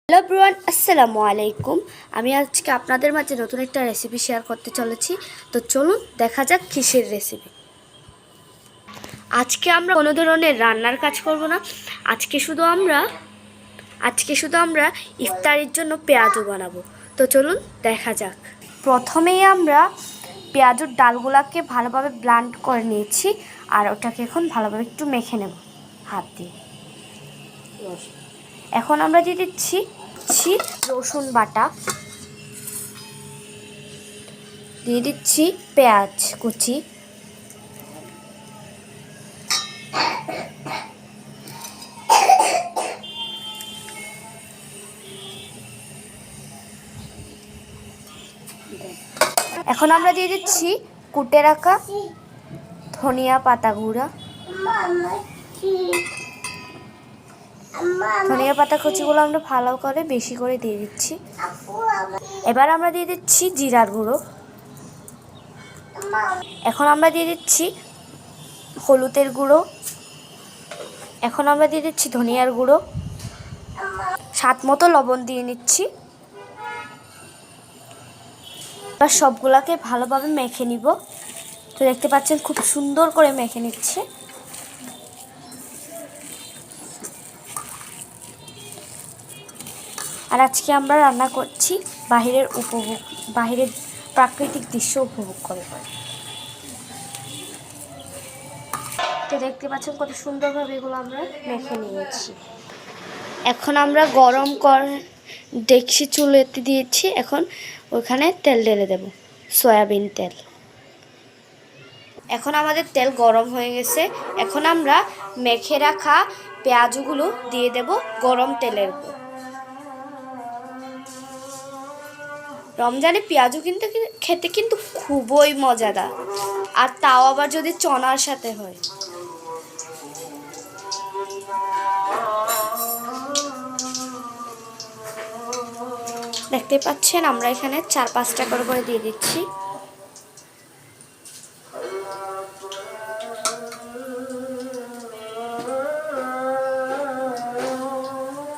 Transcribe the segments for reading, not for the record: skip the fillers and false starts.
Hello everyone, আসসালামু আলাইকুম। আমি আজকে আপনাদের মাঝে নতুন একটা রেসিপি শেয়ার করতে চলেছি। তো চলুন দেখা যাক কিসের রেসিপি। আজকে আমরা কোনো ধরনের রান্নার কাজ করব না। আজকে শুধু আমরা ইফতারের জন্য পেঁয়াজু বানাবো। তো চলুন দেখা যাক। প্রথমেই আমরা পেঁয়াজুর ডালগুলোকে ভালোভাবে ব্লেন্ড করে নিয়েছি, আর ওটাকে এখন ভালোভাবে একটু মেখে নেব হাত দিয়ে। এখন আমরা দিয়ে দিচ্ছি রসুন বাটা, দিয়ে দিচ্ছি পেঁয়াজ কুচি, এখন আমরা দিয়ে দিচ্ছি কুটে রাখা ধনিয়া পাতা গুঁড়া, ধনিয়া পাতা কুচিগুলো আমরা ভালো করে বেশি করে দিয়ে দিচ্ছি। এবার আমরা দিয়ে দিচ্ছি জিরার গুঁড়ো। এখন আমরা দিয়ে দিচ্ছি হলুদের গুঁড়ো। এখন আমরা দিয়ে দিচ্ছি ধনিয়ার গুঁড়ো, স্বাদ মতো লবণ দিয়ে নিচ্ছি। এবার সবগুলাকে ভালোভাবে মেখে নিব। তো দেখতে পাচ্ছেন খুব সুন্দর করে মেখে নিচ্ছে। আর আজকে আমরা রান্না করছি বাহিরের প্রাকৃতিক দৃশ্য উপভোগ করে। তো দেখতে পাচ্ছেন কত সুন্দরভাবে এগুলো আমরা মেখে নিয়েছি। এখন আমরা গরম ডেকচি চুলাতে দিয়েছি। এখন ওখানে তেল ঢেলে দেব, সয়াবিন তেল। এখন আমাদের তেল গরম হয়ে গেছে। এখন আমরা মেখে রাখা পেঁয়াজগুলো দিয়ে দেব গরম তেলের উপর। রমজানে পেঁয়াজু খেতে কিন্তু খুবই মজাদার, আর তাও আবার যদি চনার সাথে হয়। দেখতে পাচ্ছেন আমরা এখানে 4-5টা করে দিয়ে দিচ্ছি।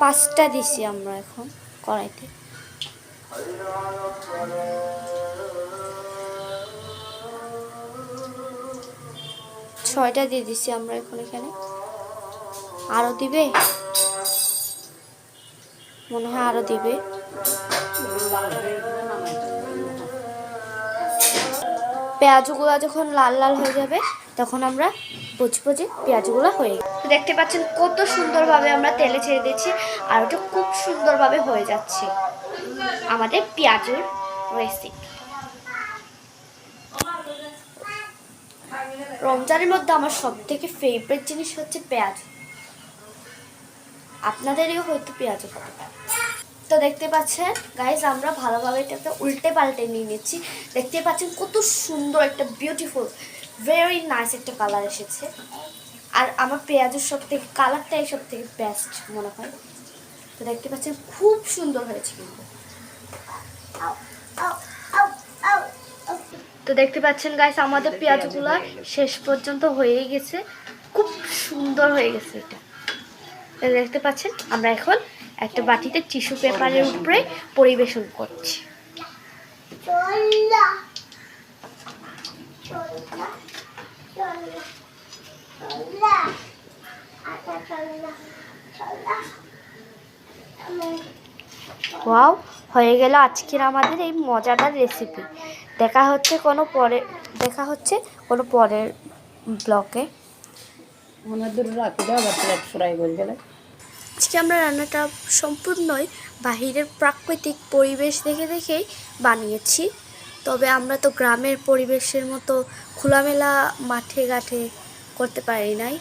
পাঁচটা দিছি আমরা এখন কড়াইতে। ছয়টা দিয়ে দিচ্ছি আমরা এখন এখানে। আরো দিবে মনে হয়, আরো দিবে। পেঁয়াজগুলো যখন লাল লাল হয়ে যাবে তখন আমরা বুঝবো যে পেঁয়াজগুলো হয়ে গেছে। দেখতে পাচ্ছেন কত সুন্দরভাবে আমরা তেলে ছেড়ে দিয়েছি, আর ওটা খুব সুন্দরভাবে হয়ে যাচ্ছে আমাদের পেঁয়াজুর রেসিপি। রমজানের মধ্যে আমার সবথেকে ফেভারিট জিনিস হচ্ছে পেঁয়াজ। আপনাদেরও হয়তো পেঁয়াজ হতে পারে। তো দেখতে পাচ্ছেন গাইজ, আমরা ভালোভাবে এটাকে উল্টে পাল্টে নিয়ে নিচ্ছি। দেখতে পাচ্ছেন কত সুন্দর একটা বিউটিফুল ভেরি নাইস একটা কালার এসেছে। আর আমার পেঁয়াজের কালারটাই সব থেকে বেস্ট মনে হয়। তো দেখতে পাচ্ছেন খুব সুন্দর হয়েছে কিন্তু। তো দেখতে পাচ্ছেন গাইস, আমাদের পেঁয়াজগুলো শেষ পর্যন্ত হয়ে গেছে, খুব সুন্দর হয়ে গেছে এটা। দেখতে পাচ্ছেন আমরা এখন একটা বাটিতে টিস্যু পেপারের উপরে পরিবেশন করছি। ওয়াও, হয়ে গেল আজকের আমাদের এই মজাদার রেসিপি। দেখা হচ্ছে কোনো পরের ব্লগে। আজকে আমরা রান্নাটা সম্পূর্ণই বাহিরের প্রাকৃতিক পরিবেশ দেখেই বানিয়েছি। তবে আমরা তো গ্রামের পরিবেশের মতো খোলামেলা মাঠে ঘাটে করতে পারি নাই।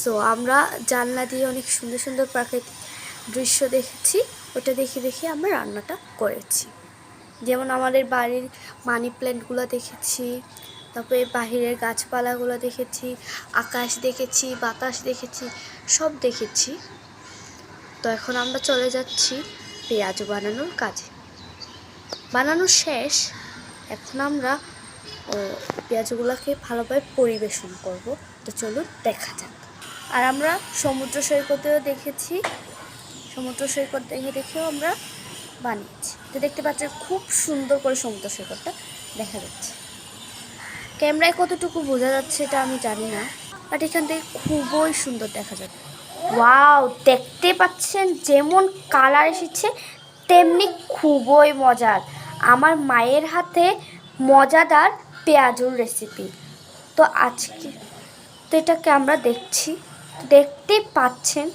সো আমরা জানলা দিয়ে অনেক সুন্দর সুন্দর প্রাকৃতিক দৃশ্য দেখেছি। ওটা দেখে আমরা রান্নাটা করেছি। যেমন আমাদের বাড়ির মানি প্ল্যান্টগুলো দেখেছি, তারপরে বাহিরের গাছপালাগুলো দেখেছি, আকাশ দেখেছি, বাতাস দেখেছি, সব দেখেছি। তো এখন আমরা চলে যাচ্ছি পেঁয়াজু বানানোর কাজে। বানানো শেষ। এখন আমরা পেঁয়াজগুলোকে ভালোভাবে পরিবেশন করব। তো চলুন দেখা যাক। আর আমরা সমুদ্র সৈকতেও দেখেছি, সমুদ্র সৈকত দেখে দেখেও আমরা বানিয়েছি। তো দেখতে পাচ্ছেন খুব সুন্দর করে সমুদ্র সৈকতটা দেখা যাচ্ছে। ক্যামেরায় কতটুকু বোঝা যাচ্ছে এটা আমি জানি না, বাট এখান থেকে খুবই সুন্দর দেখা যাচ্ছে। ওয়াও, দেখতে পাচ্ছেন যেমন কালার এসেছে তেমনি খুবই মজার। আমার মায়ের হাতে মজাদার পেঁয়াজুর রেসিপি। তো আজকে তো এটাকে আমরা দেখছি, দেখতেই পাচ্ছেন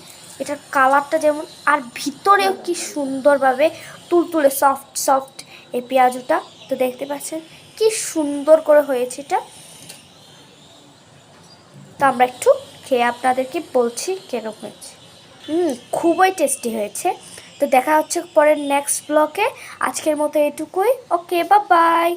এটার কালারটা যেমন, আর ভিতরেও কি সুন্দরভাবে তুলতুলে সফট সফট এই পেঁয়াজুটা। তো দেখতে পাচ্ছেন কি সুন্দর করে হয়েছে এটা। তো আমরা একটু খেয়ে আপনাদেরকে বলছি কেরকম হয়েছে। খুবই টেস্টি হয়েছে। তো দেখা হচ্ছে পরের নেক্সট ব্লগে। আজকের মতো এটুকুই। ওকে, বাই বাই।